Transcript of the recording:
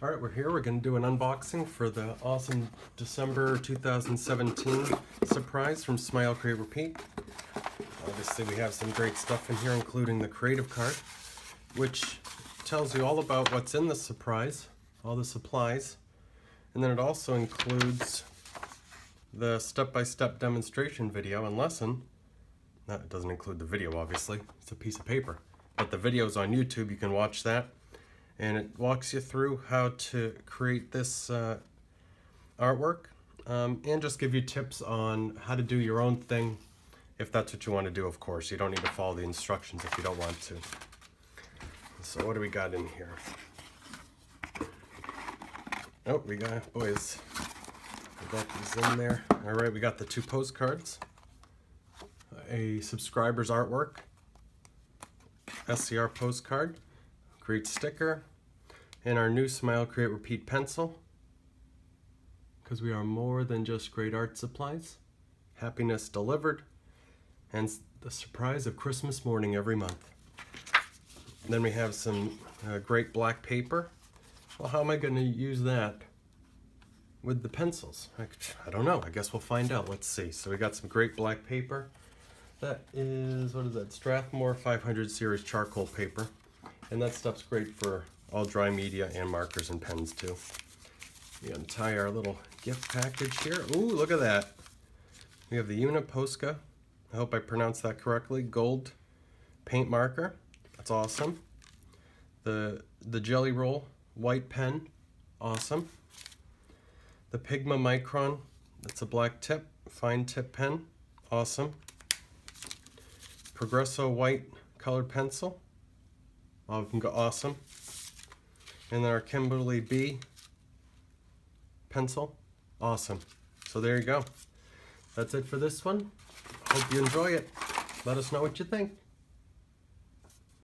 All right, we're here. We're going to do an unboxing for the awesome December 2017 surprise from Smile, Create, Repeat. Obviously, we have some great stuff in here, including the creative card, which tells you all about what's in the surprise, all the supplies, and then it also includes the step-by-step demonstration video and lesson. No, it doesn't include the video, obviously. It's a piece of paper. But the video's on YouTube. You can watch that. And it walks you through how to create this artwork and just give you tips on how to do your own thing if that's what you want to do, of course. You don't need to follow the instructions if you don't want to. So what do we got in here? Oh, we got, boys, we got these in there. All right, we got the 2 postcards, a subscriber's artwork, SCR postcard, great sticker, and our new Smile, Create, Repeat pencil, because we are more than just great art supplies. Happiness delivered, and the surprise of Christmas morning every month. And then we have some great black paper. Well, how am I going to use that with the pencils? I don't know. I guess we'll find out. Let's see. So we got some great black paper. That is, what is that? Strathmore 500 series charcoal paper. And that stuff's great for all dry media and markers and pens too. We untie our little gift package here. Ooh, look at that. We have the Uni-Posca, I hope I pronounced that correctly, gold paint marker. That's awesome. The Jelly Roll white pen, awesome. The Pigma Micron, that's a black tip, fine tip pen, awesome. Progresso white colored pencil, awesome. And then our Kimberly B pencil, awesome. So there you go. That's it for this one. Hope you enjoy it. Let us know what you think.